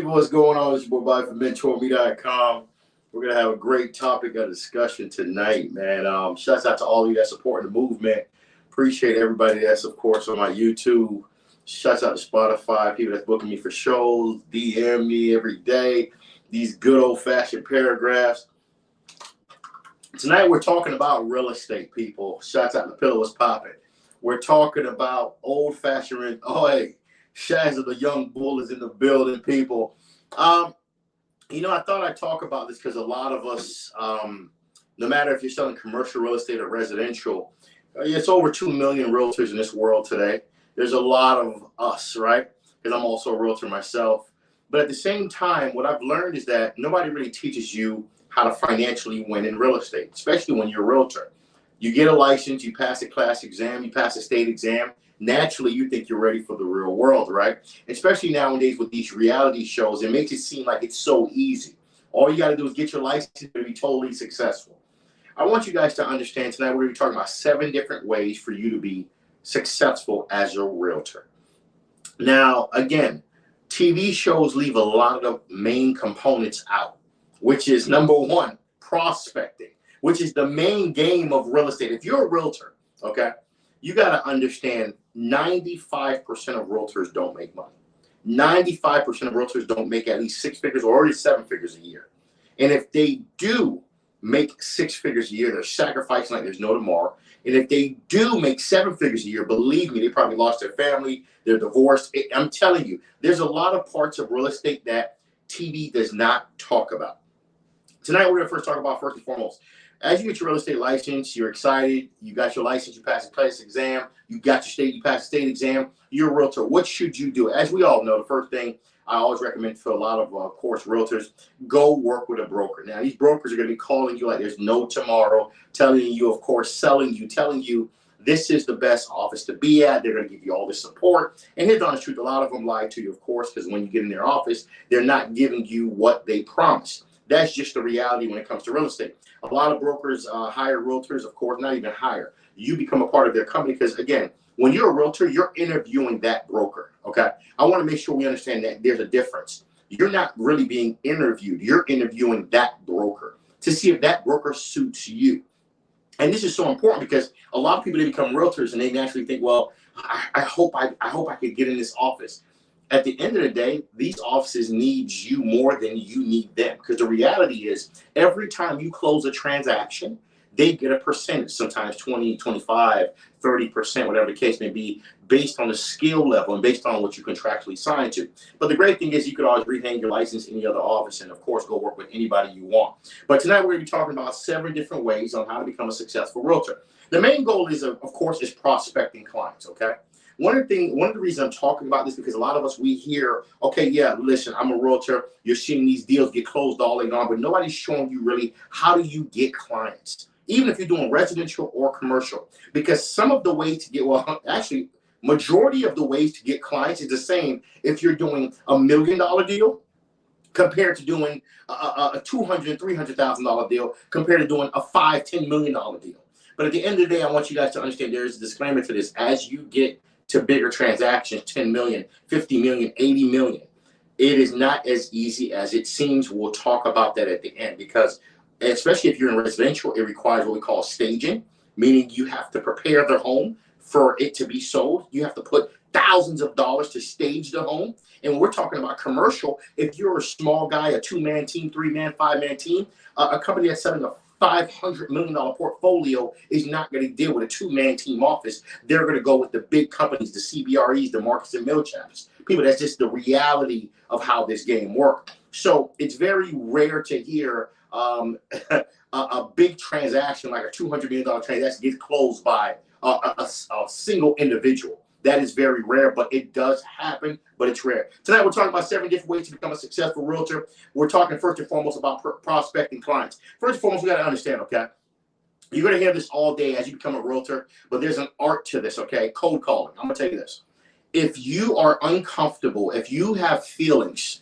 people, what's going on? It's your boy from Mentourme.com. We're going to have a great topic of discussion tonight, man. Shouts out to all of you that support the movement. Appreciate everybody that's, of course, on my YouTube. Shouts out to Spotify, people that's booking me for shows, DM me every day. These good old-fashioned paragraphs. Tonight we're talking about real estate, people. Shouts out to Pillow is Popping. We're talking about old-fashioned. Oh, hey, Shaz of the Young Bull is in the building, people. I thought I'd talk about this because a lot of us, no matter if you're selling commercial real estate or residential, it's over 2 million realtors in this world today. There's a lot of us, right? Because I'm also a realtor myself. But at the same time, what I've learned is that nobody really teaches you how to financially win in real estate, especially when you're a realtor. You get a license, you pass a class exam, you pass a state exam. Naturally, you think you're ready for the real world, right? Especially nowadays with these reality shows, it makes it seem like it's so easy. All you got to do is get your license and be totally successful. I want you guys to understand tonight we're going to be talking about 7 different ways for you to be successful as a realtor. Now, again, TV shows leave a lot of the main components out, which is number 1, prospecting, which is the main game of real estate. If you're a realtor, okay, you got to understand 95% of realtors don't make money. 95% of realtors don't make at least 6 figures or already 7 figures a year. And if they do make 6 figures a year, they're sacrificing like there's no tomorrow. And if they do make 7 figures a year, believe me, they probably lost their family, they're divorced. I'm telling you, there's a lot of parts of real estate that TV does not talk about. Tonight, we're going to first talk about, first and foremost, as you get your real estate license, you're excited, you got your license, you passed the class exam, you got your state, you passed the state exam, you're a realtor. What should you do? As we all know, the first thing I always recommend for a lot of, course, realtors, go work with a broker. Now, these brokers are going to be calling you like there's no tomorrow, telling you, of course, selling you, telling you this is the best office to be at. They're going to give you all the support. And here's the honest truth, a lot of them lie to you, of course, because when you get in their office, they're not giving you what they promised. That's just the reality when it comes to real estate. A lot of brokers hire realtors, of course, not even hire. You become a part of their company because, again, when you're a realtor, you're interviewing that broker, okay? I want to make sure we understand that there's a difference. You're not really being interviewed. You're interviewing that broker to see if that broker suits you. And this is so important because a lot of people, they become realtors and they naturally think, well, I hope I could get in this office. At the end of the day, these offices need you more than you need them. Because the reality is, every time you close a transaction, they get a percentage, sometimes 20, 25, 30%, whatever the case may be, based on the skill level and based on what you contractually signed to. But the great thing is you could always rehang your license in the other office and, of course, go work with anybody you want. But tonight we're going to be talking about 7 different ways on how to become a successful realtor. The main goal is, of course, is prospecting clients, okay? One of the reasons I'm talking about this because a lot of us, we hear, okay, yeah, listen, I'm a realtor. You're seeing these deals get closed all day long, but nobody's showing you really how do you get clients, even if you're doing residential or commercial. Because some of the ways to get, well, actually, majority of the ways to get clients is the same if you're doing $1 million deal compared to doing a $200,000, $300,000 deal compared to doing a $5-10 million deal. But at the end of the day, I want you guys to understand there's a disclaimer to this. As you get to bigger transactions, 10 million, 50 million, 80 million. It is not as easy as it seems. We'll talk about that at the end because especially if you're in residential, it requires what we call staging, meaning you have to prepare the home for it to be sold. You have to put thousands of dollars to stage the home. And when we're talking about commercial, if you're a small guy, a 2-man team, 3-man, 5-man team, a company that's selling a $500 million portfolio is not going to deal with a 2-man team office. They're going to go with the big companies, the CBREs, the Marcus and Millichaps. People, that's just the reality of how this game works. So it's very rare to hear a big transaction like a $200 million transaction get closed by a single individual. That is very rare, but it does happen, but it's rare. Tonight, we're talking about 7 different ways to become a successful realtor. We're talking first and foremost about prospecting clients. First and foremost, we got to understand, okay? You're going to hear this all day as you become a realtor, but there's an art to this, okay? Cold calling. I'm going to tell you this. If you are uncomfortable, if you have feelings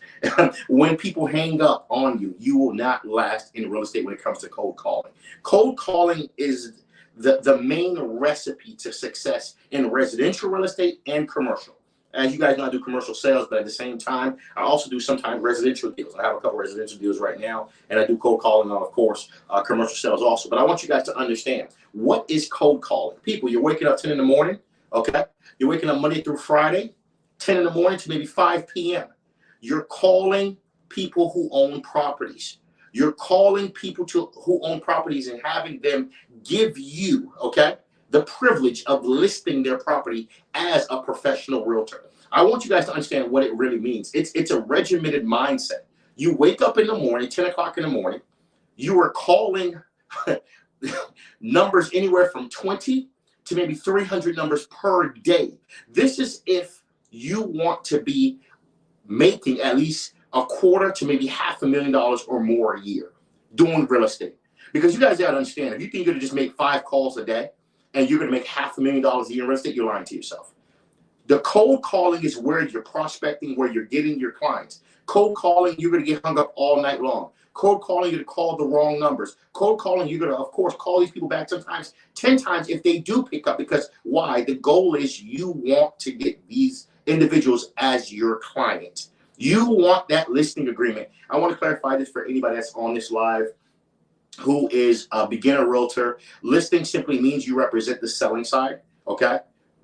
when people hang up on you, you will not last in real estate when it comes to cold calling. Cold calling is the main recipe to success in residential real estate and commercial. As you guys know, I do commercial sales, but at the same time, I also do sometimes residential deals. I have a couple residential deals right now, and I do cold calling on, of course, commercial sales also. But I want you guys to understand, what is cold calling? People, you're waking up 10 in the morning, okay? You're waking up Monday through Friday, 10 in the morning to maybe 5 p.m. You're calling people who own properties. You're calling people who own properties and having them give you, okay, the privilege of listing their property as a professional realtor. I want you guys to understand what it really means. It's a regimented mindset. You wake up in the morning, 10 o'clock in the morning, you are calling numbers anywhere from 20 to maybe 300 numbers per day. This is if you want to be making at least a quarter to maybe $500,000 or more a year doing real estate. Because you guys got to understand, if you think you're going to just make 5 calls a day and you're going to make $500,000 a year in real estate, you're lying to yourself. The cold calling is where you're prospecting, where you're getting your clients. Cold calling, you're going to get hung up all night long. Cold calling, you're going to call the wrong numbers. Cold calling, you're going to, of course, call these people back sometimes 10 times if they do pick up. Because why? The goal is you want to get these individuals as your client. You want that listing agreement. I want to clarify this for anybody that's on this live who is a beginner realtor. Listing simply means you represent the selling side, okay?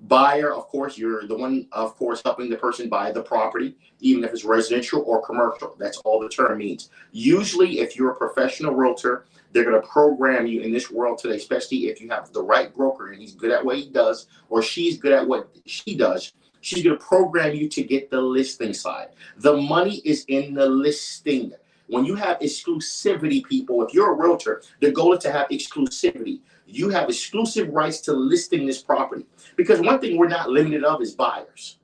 Buyer, of course, you're the one, of course, helping the person buy the property, even if it's residential or commercial. That's all the term means. Usually, if you're a professional realtor, they're going to program you in this world today, especially if you have the right broker and he's good at what he does or she's good at what she does. She's going to program you to get the listing side. The money is in the listing. When you have exclusivity, people, if you're a realtor, the goal is to have exclusivity. You have exclusive rights to listing this property. Because one thing we're not limited of is buyers.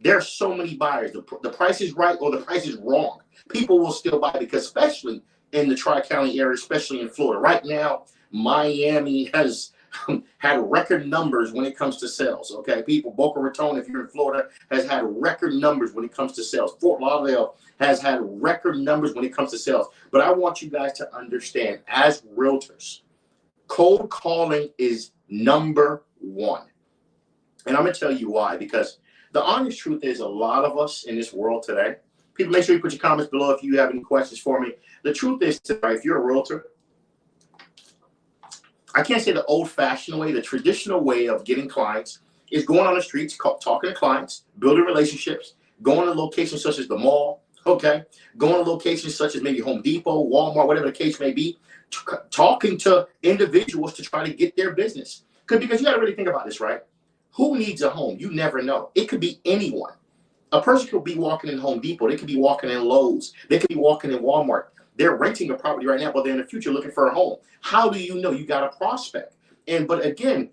There are so many buyers. The price is right or the price is wrong. People will still buy because especially in the Tri-County area, especially in Florida. Right now, Miami has had record numbers when it comes to sales. Okay, people, Boca Raton, if you're in Florida, has had record numbers when it comes to sales. Fort Lauderdale has had record numbers when it comes to sales. But I want you guys to understand, as realtors, cold calling is number one. And I'm going to tell you why, because the honest truth is a lot of us in this world today, people, make sure you put your comments below if you have any questions for me. The truth is, today, if you're a realtor, I can't say the old-fashioned way, the traditional way of getting clients is going on the streets, talking to clients, building relationships, going to locations such as the mall, okay, going to locations such as maybe Home Depot, Walmart, whatever the case may be, talking to individuals to try to get their business. Because you got to really think about this, right? Who needs a home? You never know. It could be anyone. A person could be walking in Home Depot. They could be walking in Lowe's. They could be walking in Walmart. They're renting a property right now, but they're in the future looking for a home. How do you know? You got a prospect. But again,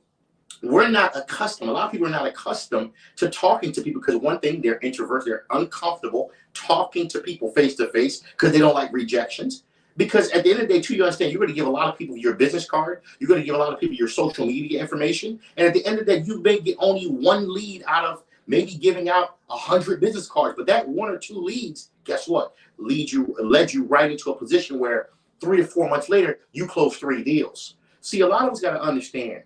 we're not accustomed. A lot of people are not accustomed to talking to people because one thing, they're introverts. They're uncomfortable talking to people face to face because they don't like rejections. Because at the end of the day, too, you understand, you're going to give a lot of people your business card. You're going to give a lot of people your social media information. And at the end of the day, you may get only one lead out of maybe giving out 100 business cards. But that 1 or 2 leads, guess what? Led you right into a position where 3 or 4 months later, you close 3 deals. See, a lot of us got to understand,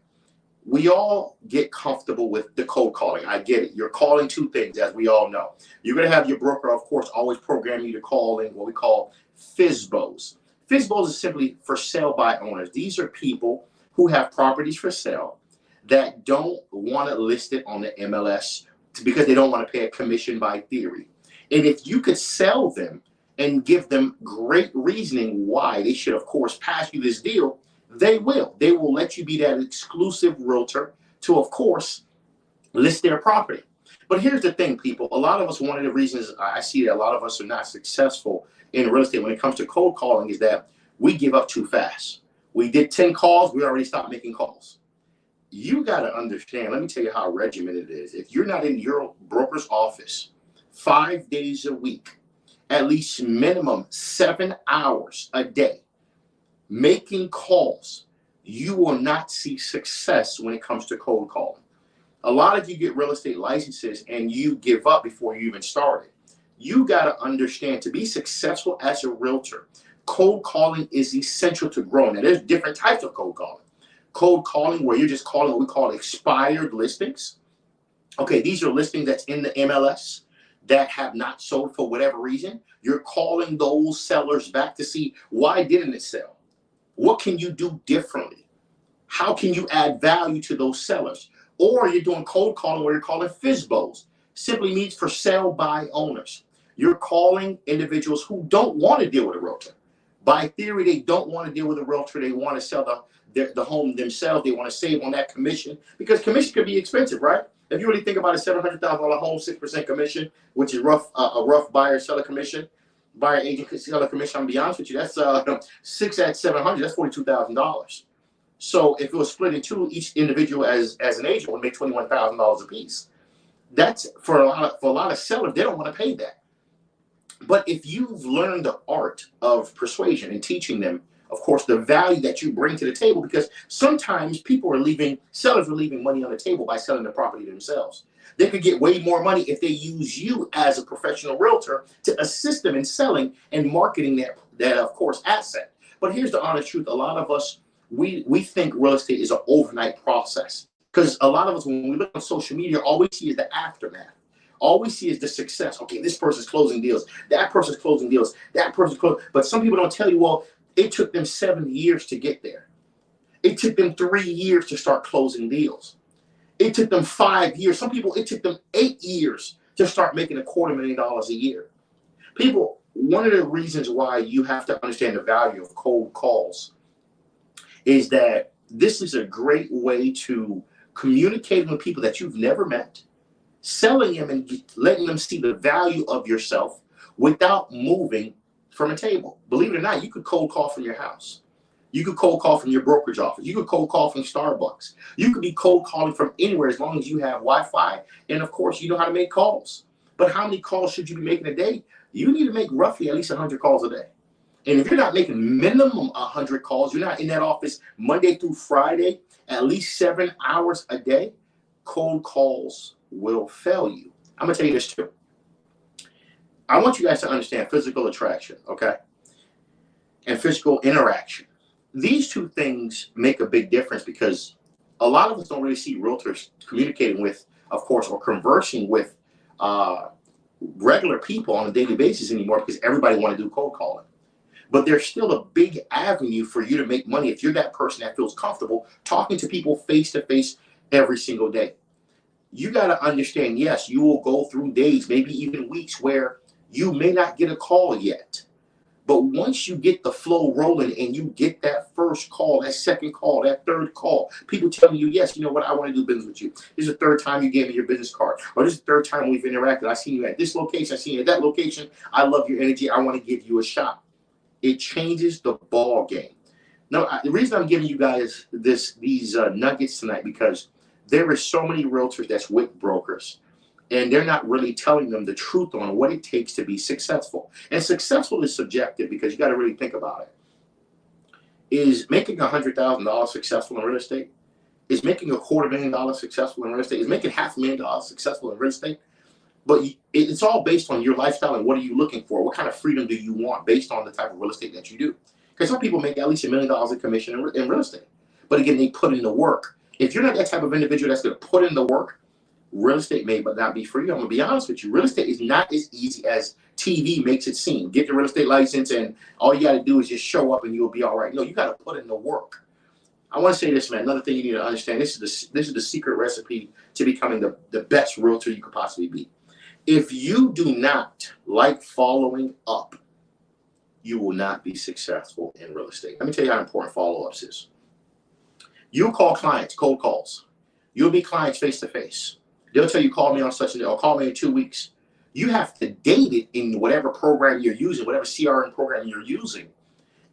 we all get comfortable with the cold calling. I get it. You're calling 2 things, as we all know. You're going to have your broker, of course, always program you to call in what we call FSBOs. FSBOs is simply for sale by owners. These are people who have properties for sale that don't want to list it on the MLS because they don't want to pay a commission by theory. And if you could sell them and give them great reasoning why they should, of course, pass you this deal, they will. They will let you be that exclusive realtor to, of course, list their property. But here's the thing, people. A lot of us, one of the reasons I see that a lot of us are not successful in real estate when it comes to cold calling is that we give up too fast. We did 10 calls. We already stopped making calls. You got to understand, let me tell you how regimented it is. If you're not in your broker's office 5 days a week, at least minimum 7 hours a day, making calls, you will not see success when it comes to cold calling. A lot of you get real estate licenses and you give up before you even started. You got to understand, to be successful as a realtor, cold calling is essential to growing. Now, there's different types of cold calling. Cold calling where you're just calling what we call expired listings. Okay, these are listings that's in the MLS that have not sold for whatever reason. You're calling those sellers back to see why didn't it sell? What can you do differently? How can you add value to those sellers? Or you're doing cold calling where you're calling FSBOs, simply means for sale by owners. You're calling individuals who don't want to deal with a realtor. By theory, they don't want to deal with a realtor. They want to sell the home themselves. They want to save on that commission because commission could be expensive, right? If you really think about a $700,000 home, 6% commission, which is a rough buyer seller commission, buyer agent seller commission. I'm gonna be honest with you, that's 6 at 700. That's $42,000. So if it was split in two, each individual as an agent would make $21,000 a piece. That's for a lot of sellers. They don't want to pay that. But if you've learned the art of persuasion and teaching them, of course, the value that you bring to the table, because sometimes sellers are leaving money on the table by selling the property themselves. They could get way more money if they use you as a professional realtor to assist them in selling and marketing that of course, asset. But here's the honest truth. A lot of us, we think real estate is an overnight process. Because a lot of us, when we look on social media, all we see is the aftermath. All we see is the success. Okay, this person's closing deals. That person's closing deals. That person's closing. But some people don't tell you, well, it took them 7 years to get there. It took them 3 years to start closing deals. It took them 5 years. Some people, it took them 8 years to start making $250,000 a year. People, one of the reasons why you have to understand the value of cold calls is that this is a great way to communicate with people that you've never met, selling them and letting them see the value of yourself without moving from a table. Believe it or not, you could cold call from your house. You could cold call from your brokerage office. You could cold call from Starbucks. You could be cold calling from anywhere as long as you have Wi-Fi. And of course, you know how to make calls. But how many calls should you be making a day? You need to make roughly at least 100 calls a day. And if you're not making minimum 100 calls, you're not in that office Monday through Friday, at least 7 hours a day, cold calls will fail you. I'm going to tell you this too. I want you guys to understand physical attraction, okay? And physical interaction. These two things make a big difference because a lot of us don't really see realtors communicating with, of course, or conversing with regular people on a daily basis anymore because everybody wants to do cold calling. But there's still a big avenue for you to make money if you're that person that feels comfortable talking to people face to face every single day. You got to understand, yes, you will go through days, maybe even weeks where you may not get a call yet. But once you get the flow rolling and you get that first call, that second call, that third call, people telling you, yes, you know what, I want to do business with you. This is the third time you gave me your business card. Or this is the third time we've interacted. I seen you at this location. I seen you at that location. I love your energy. I want to give you a shot. It changes the ball game. Now, the reason I'm giving you guys these nuggets tonight, because there are so many realtors that's with brokers, and they're not really telling them the truth on what it takes to be successful. And successful is subjective because you got to really think about it. Is making $100,000 successful in real estate? Is making $250,000 successful in real estate? Is making $500,000 successful in real estate? But it's all based on your lifestyle and what are you looking for? What kind of freedom do you want based on the type of real estate that you do? Because some people make at least $1 million in commission in real estate. But again, they put in the work. If you're not that type of individual that's going to put in the work, real estate may but not be for you. I'm going to be honest with you. Real estate is not as easy as TV makes it seem. Get the real estate license and all you got to do is just show up and you'll be all right. No, you got to put in the work. I want to say this, man. Another thing you need to understand, this is the secret recipe to becoming the best realtor you could possibly be. If you do not like following up, you will not be successful in real estate. Let me tell you how important follow-ups is. You'll call clients, cold calls. You'll meet clients face-to-face. They'll tell you, call me on such a day, or call me in 2 weeks. You have to date it in whatever program you're using, whatever CRM program you're using.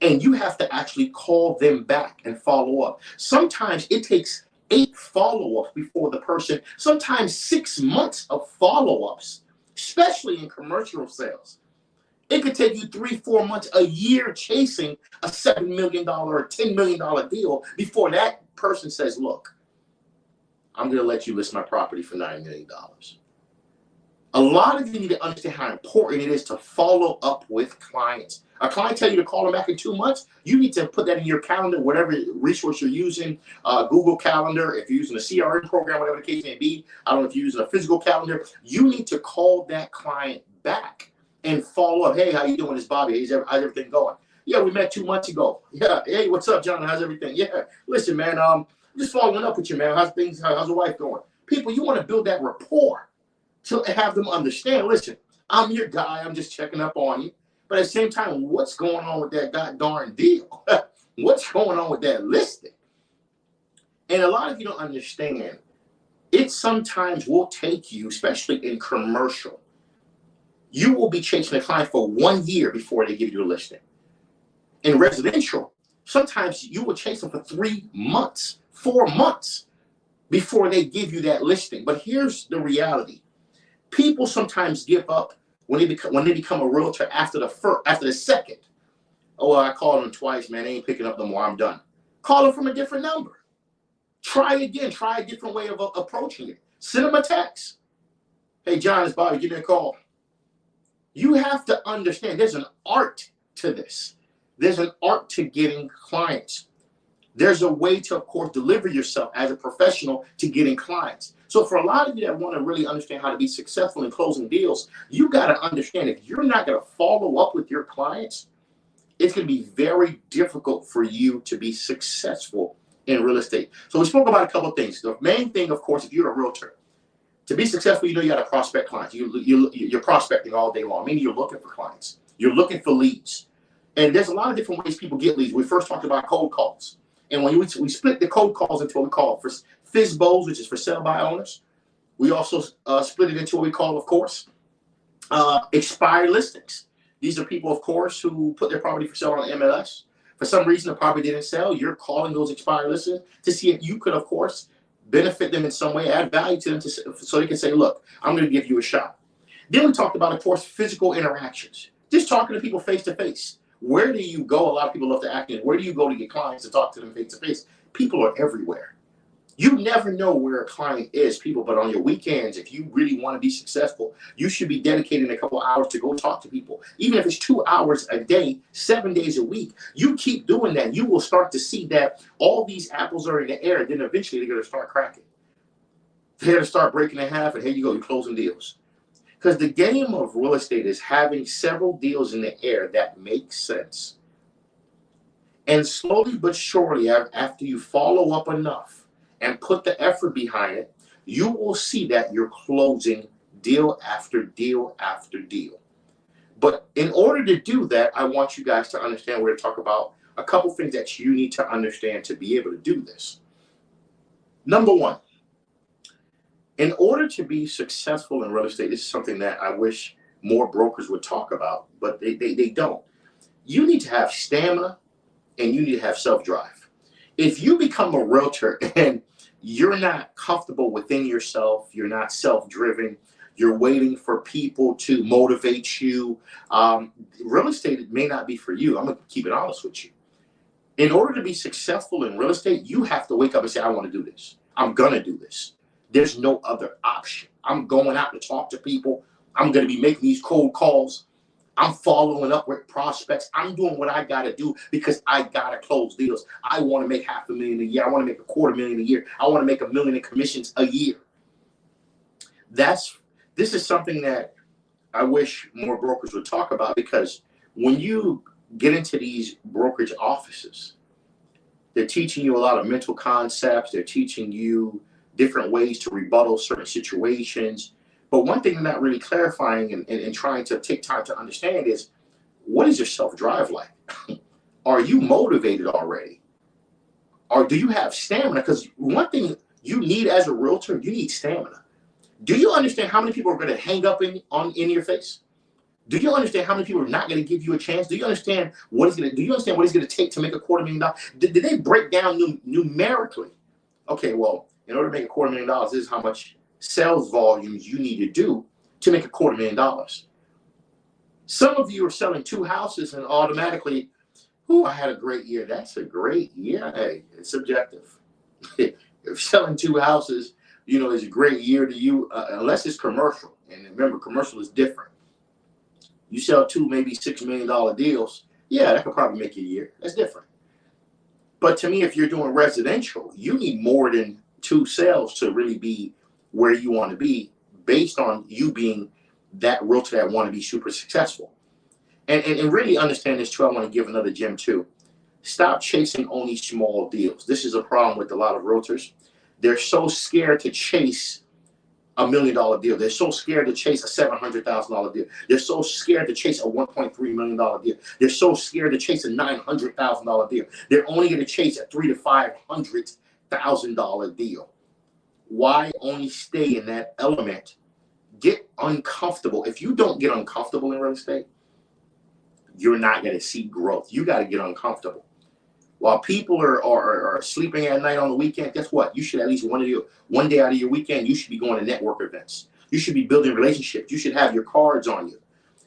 And you have to actually call them back and follow up. Sometimes it takes 8 follow-ups before the person, sometimes 6 months of follow-ups, especially in commercial sales. It could take you 3-4 months, a year chasing a $7 million or $10 million deal before that person says, look, I'm going to let you list my property for $9 million. A lot of you need to understand how important it is to follow up with clients. A client tell you to call them back in 2 months. You need to put that in your calendar, whatever resource you're using, Google Calendar, if you're using a CRM program, whatever the case may be. I don't know if you're using a physical calendar. You need to call that client back and follow up. Hey, how you doing? It's Bobby. How's everything going? Yeah, we met 2 months ago. Yeah. Hey, what's up, John? How's everything? Yeah. Listen, man, I'm just following up with you, man. How's the wife going? People, you want to build that rapport to have them understand, listen, I'm your guy. I'm just checking up on you. But at the same time, what's going on with that god darn deal? What's going on with that listing? And a lot of you don't understand. It sometimes will take you, especially in commercial, you will be chasing a client for 1 year before they give you a listing. In residential, sometimes you will chase them for 3 months, 4 months before they give you that listing. But here's the reality. People sometimes give up when they become a realtor after the second. Oh, well, I called them twice, man. They ain't picking up no more. I'm done. Call them from a different number. Try again. Try a different way of approaching it. Send them a text. Hey, John, it's Bobby. Give me a call. You have to understand there's an art to this. There's an art to getting clients. There's a way to, of course, deliver yourself as a professional to getting clients. So for a lot of you that want to really understand how to be successful in closing deals, you got to understand if you're not going to follow up with your clients, it's going to be very difficult for you to be successful in real estate. So we spoke about a couple of things. The main thing, of course, if you're a realtor, to be successful, you got to prospect clients. You're prospecting all day long, meaning you're looking for clients. You're looking for leads. And there's a lot of different ways people get leads. We first talked about cold calls. And when we split the cold calls into what we call for FSBOs, which is for sell by owners. We also split it into what we call, of course, expired listings. These are people, of course, who put their property for sale on MLS. For some reason, the property didn't sell. You're calling those expired listings to see if you could, of course, benefit them in some way, add value to them so they can say, look, I'm going to give you a shot. Then we talked about, of course, physical interactions. Just talking to people face to face. Where do you go? A lot of people love to act in. Where do you go to get clients to talk to them face to face? People are everywhere. You never know where a client is, people, but on your weekends, if you really want to be successful, you should be dedicating a couple hours to go talk to people. Even if it's 2 hours a day, 7 days a week, you keep doing that. You will start to see that all these apples are in the air. Then eventually they're going to start cracking. They're going to start breaking in half, and here you go, you're closing deals. Because the game of real estate is having several deals in the air that make sense. And slowly but surely, after you follow up enough and put the effort behind it, you will see that you're closing deal after deal after deal. But in order to do that, I want you guys to understand, we're going to talk about a couple things that you need to understand to be able to do this. Number one, in order to be successful in real estate, this is something that I wish more brokers would talk about, but they don't. You need to have stamina and you need to have self-drive. If you become a realtor and you're not comfortable within yourself, you're not self-driven, you're waiting for people to motivate you, real estate may not be for you. I'm going to keep it honest with you. In order to be successful in real estate, you have to wake up and say, I want to do this. I'm going to do this. There's no other option. I'm going out to talk to people. I'm going to be making these cold calls. I'm following up with prospects. I'm doing what I got to do because I got to close deals. I want to make $500,000 a year. I want to make $250,000 a year. I want to make $1 million in commissions a year. This is something that I wish more brokers would talk about, because when you get into these brokerage offices, they're teaching you a lot of mental concepts. They're teaching you different ways to rebuttal certain situations. But one thing they're not really clarifying and trying to take time to understand is, what is your self-drive like? Are you motivated already? Or do you have stamina? Because one thing you need as a realtor, you need stamina. Do you understand how many people are going to hang up in your face? Do you understand how many people are not going to give you a chance? Do you understand what it's going to take to make $250,000? Did they break down numerically? Okay, well, in order to make $250,000, this is how much sales volumes you need to do to make $250,000. Some of you are selling 2 houses and automatically, I had a great year. That's a great year. Hey, it's subjective. If selling 2 houses, is a great year to you, unless it's commercial. And remember, commercial is different. You sell two, maybe $6 million deals. Yeah, that could probably make you a year. That's different. But to me, if you're doing residential, you need more than two sales to really be where you want to be, based on you being that realtor that want to be super successful. And really understand this too. I want to give another gem too. Stop chasing only small deals. This is a problem with a lot of realtors. They're so scared to chase $1 million deal. They're so scared to chase a $700,000 deal. They're so scared to chase a $1.3 million deal. They're so scared to chase a $900,000 deal. They're only going to chase a $300,000 to $500,000 deal. Why only stay in that element? Get uncomfortable. If you don't get uncomfortable in real estate, you're not going to see growth. You got to get uncomfortable. While people are sleeping at night on the weekend, guess what? You should at least one day out of your weekend, you should be going to network events. You should be building relationships. You should have your cards on you.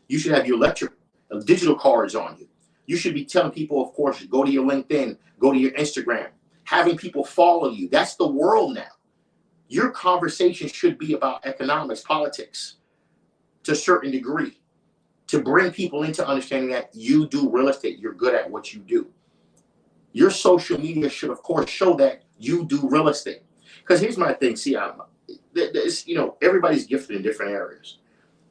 You should have your digital cards on you. You should be telling people, of course, go to your LinkedIn, go to your Instagram, having people follow you. That's the world now. Your conversation should be about economics, politics, to a certain degree, to bring people into understanding that you do real estate. You're good at what you do. Your social media should, of course, show that you do real estate. Because here's my thing. See, everybody's gifted in different areas.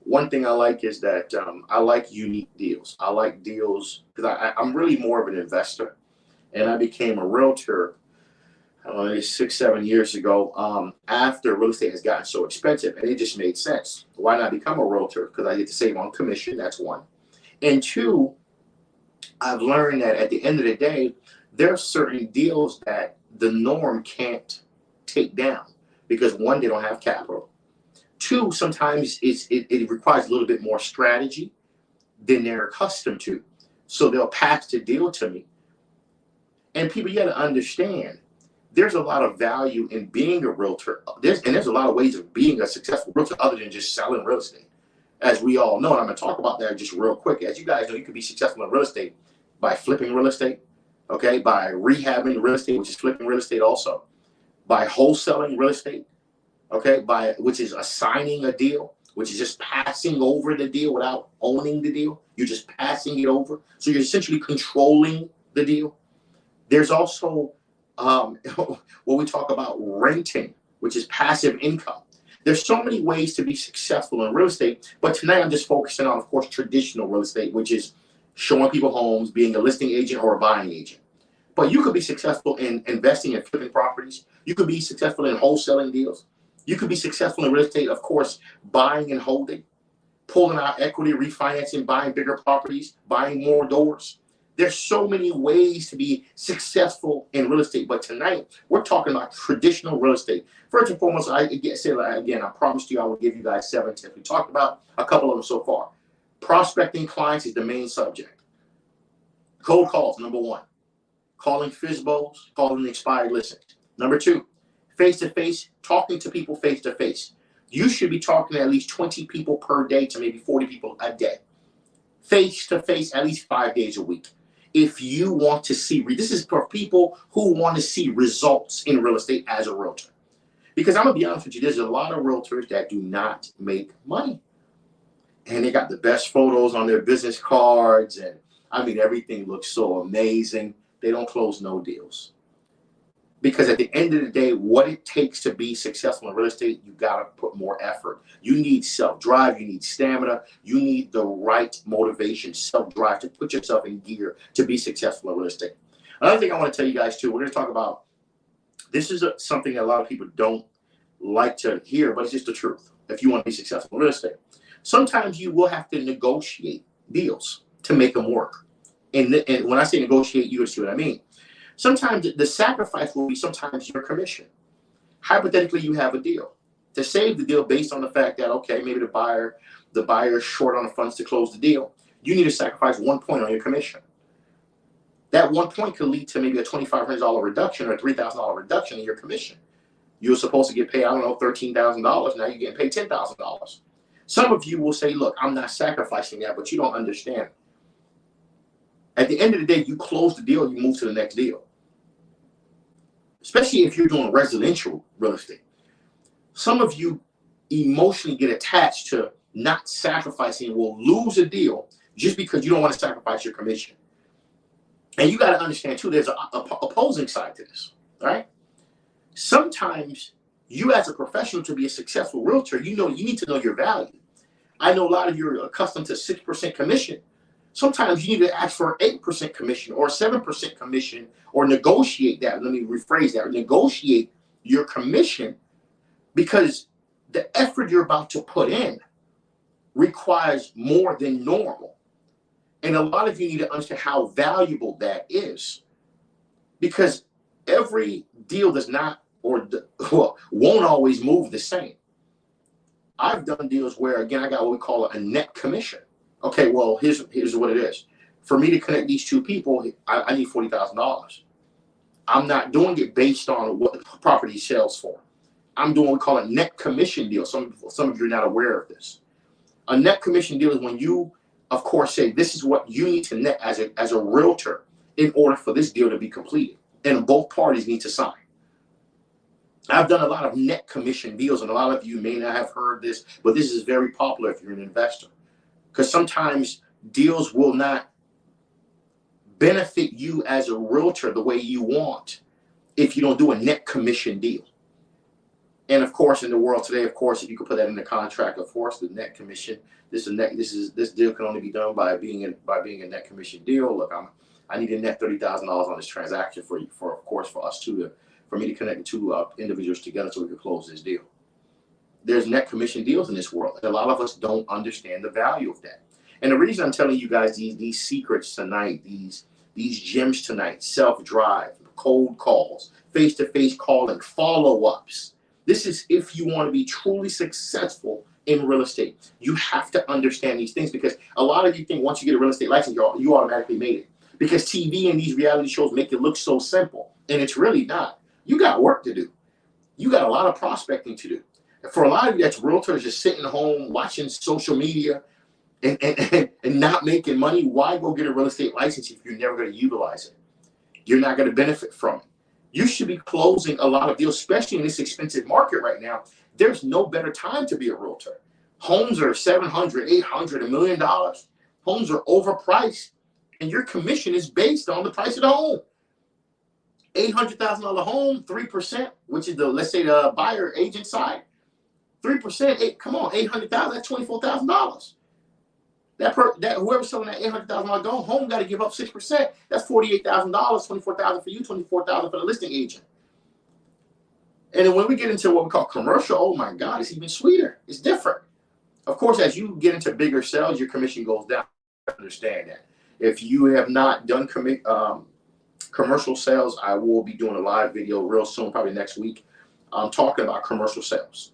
One thing I like is that I like unique deals. I like deals because I'm really more of an investor. And I became a realtor 6-7 years ago, after real estate has gotten so expensive, and it just made sense. Why not become a realtor? Because I get to save on commission. That's one. And two, I've learned that at the end of the day, there are certain deals that the norm can't take down because, one, they don't have capital. Two, sometimes it requires a little bit more strategy than they're accustomed to. So they'll pass the deal to me. And people, you got to understand, there's a lot of value in being a realtor. There's a lot of ways of being a successful realtor other than just selling real estate. As we all know, and I'm going to talk about that just real quick. As you guys know, you can be successful in real estate by flipping real estate, okay, by rehabbing real estate, which is flipping real estate also, by wholesaling real estate, okay, which is assigning a deal, which is just passing over the deal without owning the deal. You're just passing it over. So you're essentially controlling the deal. There's also what we talk about renting, which is passive income. There's so many ways to be successful in real estate, but tonight I'm just focusing on, of course, traditional real estate, which is showing people homes, being a listing agent or a buying agent. But you could be successful in investing and flipping properties. You could be successful in wholesaling deals. You could be successful in real estate, of course, buying and holding, pulling out equity, refinancing, buying bigger properties, buying more doors. There's so many ways to be successful in real estate. But tonight, we're talking about traditional real estate. First and foremost, I promised you I would give you guys 7 tips. We talked about a couple of them so far. Prospecting clients is the main subject. Cold calls, number 1. Calling FSBOs, calling expired listings. Number 2, face-to-face, talking to people face-to-face. You should be talking to at least 20 people per day to maybe 40 people a day. Face-to-face at least 5 days a week. If you want to see, this is for people who want to see results in real estate as a realtor. Because I'm going to be honest with you, there's a lot of realtors that do not make money. And they got the best photos on their business cards. And I mean, everything looks so amazing. They don't close no deals. Because at the end of the day, what it takes to be successful in real estate, you got to put more effort. You need self-drive. You need stamina. You need the right motivation, self-drive to put yourself in gear to be successful in real estate. Another thing I want to tell you guys too, we're going to talk about, this is something that a lot of people don't like to hear, but it's just the truth. If you want to be successful in real estate, sometimes you will have to negotiate deals to make them work. And when I say negotiate, you see what I mean. Sometimes the sacrifice will be sometimes your commission. Hypothetically, you have a deal. To save the deal based on the fact that, okay, maybe the buyer is short on the funds to close the deal, you need to sacrifice 1 point on your commission. That 1 point could lead to maybe a $2,500 reduction or $3,000 reduction in your commission. You were supposed to get paid, $13,000. Now you're getting paid $10,000. Some of you will say, look, I'm not sacrificing that, but you don't understand. At the end of the day, you close the deal, you move to the next deal. Especially if you're doing residential real estate. Some of you, emotionally get attached to not sacrificing, will lose a deal just because you don't want to sacrifice your commission. And you got to understand too, there's a opposing side to this, right? Sometimes you as a professional, to be a successful realtor, you need to know your value. I know a lot of you are accustomed to 6% commission. Sometimes you need to ask for 8% commission or 7% commission, or negotiate that. Let me rephrase that. Negotiate your commission, because the effort you're about to put in requires more than normal. And a lot of you need to understand how valuable that is, because every deal does not, won't always move the same. I've done deals where, again, I got what we call a net commission. Okay, well, here's what it is. For me to connect these two people, I need $40,000. I'm not doing it based on what the property sells for. I'm doing what we call a net commission deal. Some of you are not aware of this. A net commission deal is when you, of course, say this is what you need to net as a realtor in order for this deal to be completed, and both parties need to sign. I've done a lot of net commission deals, and a lot of you may not have heard this, but this is very popular if you're an investor, because sometimes deals will not benefit you as a realtor the way you want if you don't do a net commission deal. And of course, in the world today, of course, if you could put that in the contract, of course, the net commission, this deal can only be done by being a net commission deal. Look, I need to net $30,000 on this transaction for me to connect the two individuals together so we can close this deal. There's net commission deals in this world, and a lot of us don't understand the value of that. And the reason I'm telling you guys these secrets tonight, these gems tonight, self-drive, cold calls, face-to-face calling, follow-ups. This is if you want to be truly successful in real estate. You have to understand these things, because a lot of you think once you get a real estate license, you automatically made it. Because TV and these reality shows make it look so simple, and it's really not. You got work to do. You got a lot of prospecting to do. And for a lot of you that's realtors just sitting home watching social media and not making money, why go get a real estate license if you're never going to utilize it? You're not going to benefit from it. You should be closing a lot of deals, especially in this expensive market right now. There's no better time to be a realtor. Homes are $700,000, $800,000, $1 million. Homes are overpriced, and your commission is based on the price of the home. $800,000 home, 3%, which is let's say the buyer agent side, 3%. Come on, $800,000, that's $24,000. That whoever's selling that $800,000 home got to give up 6%. That's $48,000, $24,000 for you, $24,000 for the listing agent. And then when we get into what we call commercial, oh my God, it's even sweeter. It's different. Of course, as you get into bigger sales, your commission goes down. Understand that. If you have not done commercial sales, I will be doing a live video real soon, probably next week, talking about commercial sales.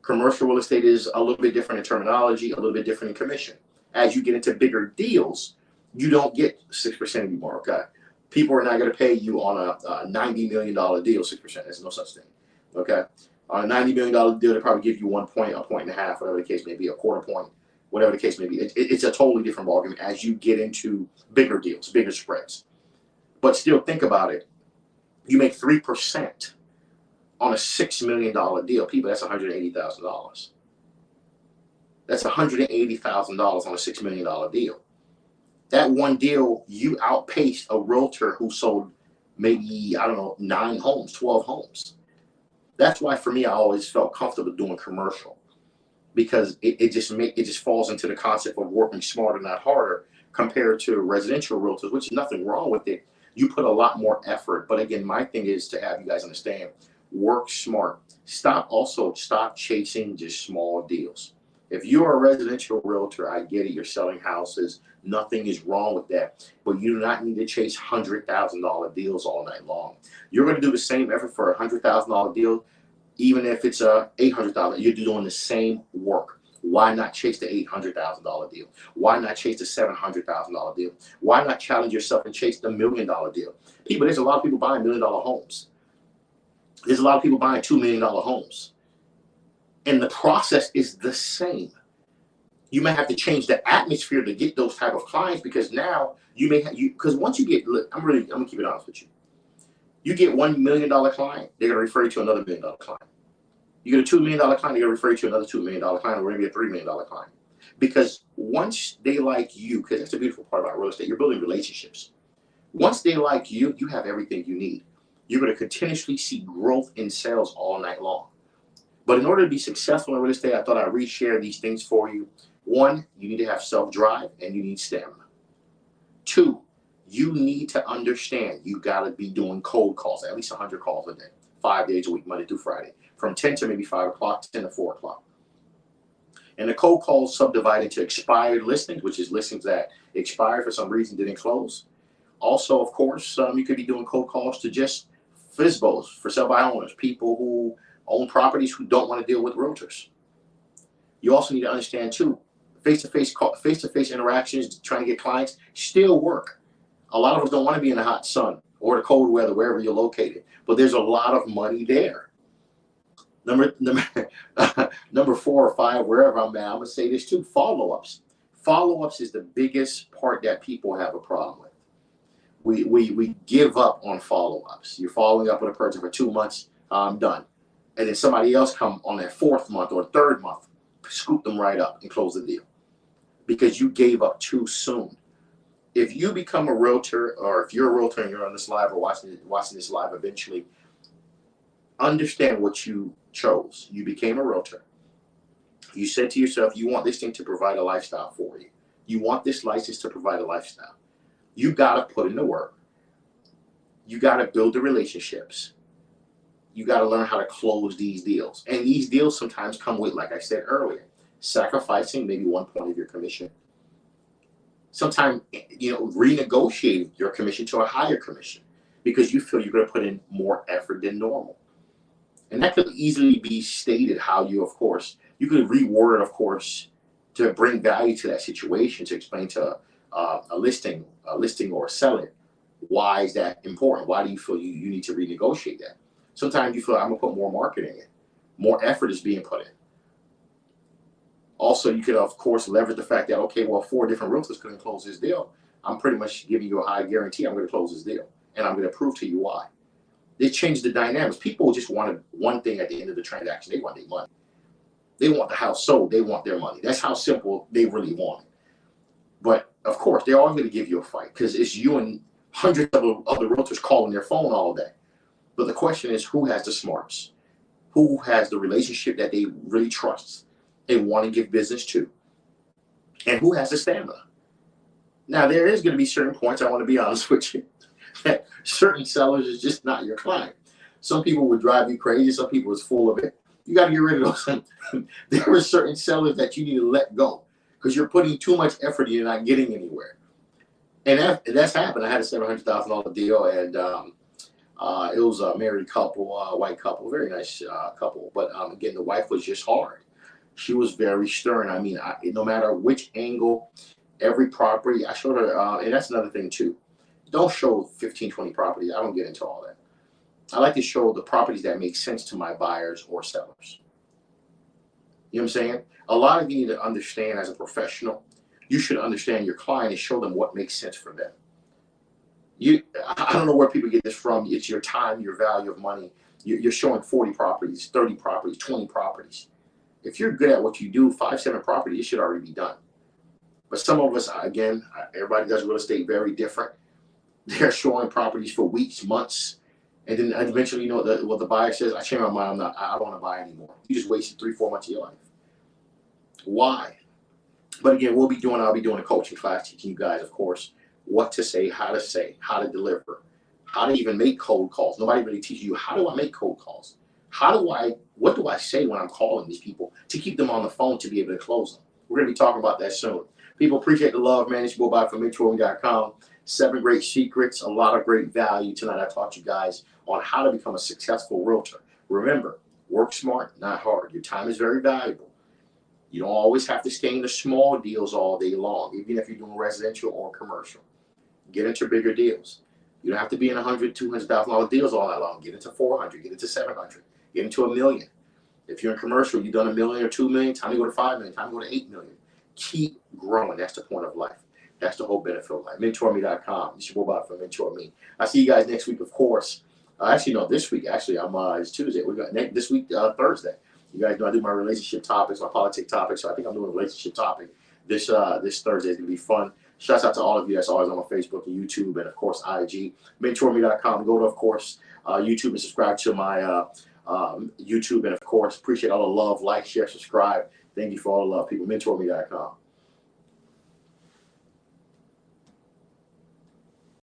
Commercial real estate is a little bit different in terminology, a little bit different in commission. As you get into bigger deals, you don't get 6% anymore, okay? People are not going to pay you on a $90 million deal 6%. There's no such thing, okay? On a $90 million deal, they probably give you 1 point, a point and a half, whatever the case may be, a quarter point, whatever the case may be. It's a totally different ballgame as you get into bigger deals, bigger spreads. But still, think about it. You make 3% on a $6 million deal. People, that's $180,000. That's $180,000 on a $6 million deal. That one deal, you outpaced a realtor who sold maybe, 9 homes, 12 homes. That's why for me, I always felt comfortable doing commercial, because it just falls into the concept of working smarter, not harder, compared to residential realtors, which is nothing wrong with it. You put a lot more effort. But again, my thing is to have you guys understand, work smart. Stop chasing just small deals. If you're a residential realtor, I get it. You're selling houses. Nothing is wrong with that. But you do not need to chase $100,000 deals all night long. You're going to do the same effort for a $100,000 deal, even if it's $800,000. You're doing the same work. Why not chase the $800,000 deal? Why not chase the $700,000 deal? Why not challenge yourself and chase the $1 million deal? There's a lot of people buying $1 million homes. There's a lot of people buying $2 million homes. And the process is the same. You may have to change the atmosphere to get those type of clients, because now you may have because once you get, look, I'm gonna keep it honest with you. You get $1 million client, they're gonna refer you to another $1 million client. You get a $2 million client, they're going to refer you to another $2 million client, or maybe a $3 million client. Because once they like you, because that's the beautiful part about real estate, you're building relationships. Once they like you, you have everything you need. You're going to continuously see growth in sales all night long. But in order to be successful in real estate, I thought I'd reshare these things for you. One, you need to have self-drive and you need stamina. Two, you need to understand you got to be doing cold calls, at least 100 calls a day, 5 days a week, Monday through Friday, from 10 to maybe 5 o'clock, 10 to 4 o'clock. And the cold calls subdivide into expired listings, which is listings that expired for some reason, didn't close. Also, of course, you could be doing cold calls to just FSBOs, for sale by owners, people who own properties who don't want to deal with realtors. You also need to understand too, face-to-face interactions, trying to get clients still work. A lot of us don't want to be in the hot sun or the cold weather, wherever you're located, but there's a lot of money there. Number 4 or 5, wherever I'm at, I'm gonna say this too: follow-ups. Follow-ups is the biggest part that people have a problem with. We give up on follow-ups. You're following up with a person for 2 months, I'm done. And then somebody else come on that 4th month or 3rd month, scoop them right up and close the deal. Because you gave up too soon. If you become a realtor, or if you're a realtor and you're on this live or watching this live eventually, understand what you chose. You became a realtor. You said to yourself, you want this thing to provide a lifestyle for you. You want this license to provide a lifestyle. You got to put in the work. You got to build the relationships. You got to learn how to close these deals. And these deals sometimes come with, like I said earlier, sacrificing maybe 1 point of your commission. Sometimes, renegotiating your commission to a higher commission because you feel you're going to put in more effort than normal. And that could easily be stated how you could reword, of course, to bring value to that situation, to explain to a listing or a seller, why is that important? Why do you feel you need to renegotiate that? Sometimes you feel I'm going to put more marketing in. More effort is being put in. Also, you could, of course, leverage the fact that, okay, well, 4 different realtors couldn't close this deal. I'm pretty much giving you a high guarantee I'm going to close this deal. And I'm going to prove to you why. They changed the dynamics. People just wanted one thing at the end of the transaction. They want their money. They want the house sold. They want their money. That's how simple they really want it. But, of course, they're always going to give you a fight because it's you and hundreds of other realtors calling their phone all day. But the question is, who has the smarts? Who has the relationship that they really trust and want to give business to? And who has the stamina? Now, there is going to be certain points, I want to be honest with you, that certain sellers is just not your client. Some people would drive you crazy. Some people is full of it. You got to get rid of those. There are certain sellers that you need to let go because you're putting too much effort and you're not getting anywhere. And that's happened. I had a $700,000 deal, and it was a married couple, white couple, very nice couple. But again, the wife was just hard. She was very stern. I mean, no matter which angle, every property, I showed her, and that's another thing too. Don't show 15, 20 properties. I don't get into all that. I like to show the properties that make sense to my buyers or sellers. You know what I'm saying? A lot of you need to understand as a professional, you should understand your client and show them what makes sense for them. I don't know where people get this from. It's your time, your value of money. You're showing 40 properties, 30 properties, 20 properties. If you're good at what you do, 5, 7 properties, it should already be done. But some of us, again, everybody does real estate very different. They're showing properties for weeks, months, and then eventually, what the buyer says, I changed my mind, I don't want to buy anymore. You just wasted 3, 4 months of your life. Why? But again, I'll be doing a coaching class teaching you guys, of course, what to say, how to deliver, how to even make cold calls. Nobody really teaches you, how do I make cold calls? What do I say when I'm calling these people to keep them on the phone to be able to close them? We're going to be talking about that soon. People appreciate the love, man. It's by from Mentourme.com. 7 great secrets, a lot of great value. Tonight I taught you guys on how to become a successful realtor. Remember, work smart, not hard. Your time is very valuable. You don't always have to stay in the small deals all day long, even if you're doing residential or commercial. Get into bigger deals. You don't have to be in $100,000, $200,000 deals all night long. Get into 400, get into 700, get into $1 million. If you're in commercial, you've done $1 million or $2 million, time to go to $5 million, time to go to $8 million. Keep growing. That's the point of life. That's the whole benefit of life. Mentourme.com. You should go by for Mentourme. I'll see you guys next week, of course. This week. Actually, it's Tuesday. We got this week, Thursday. You guys know I do my relationship topics, my politics topics. So I think I'm doing a relationship topic this Thursday. It's gonna be fun. Shouts out to all of you that's always on my Facebook and YouTube and of course IG. Mentourme.com. Go to of course YouTube and subscribe to my YouTube, and of course appreciate all the love. Like, share, subscribe. Thank you for all the love, people. Mentourme.com.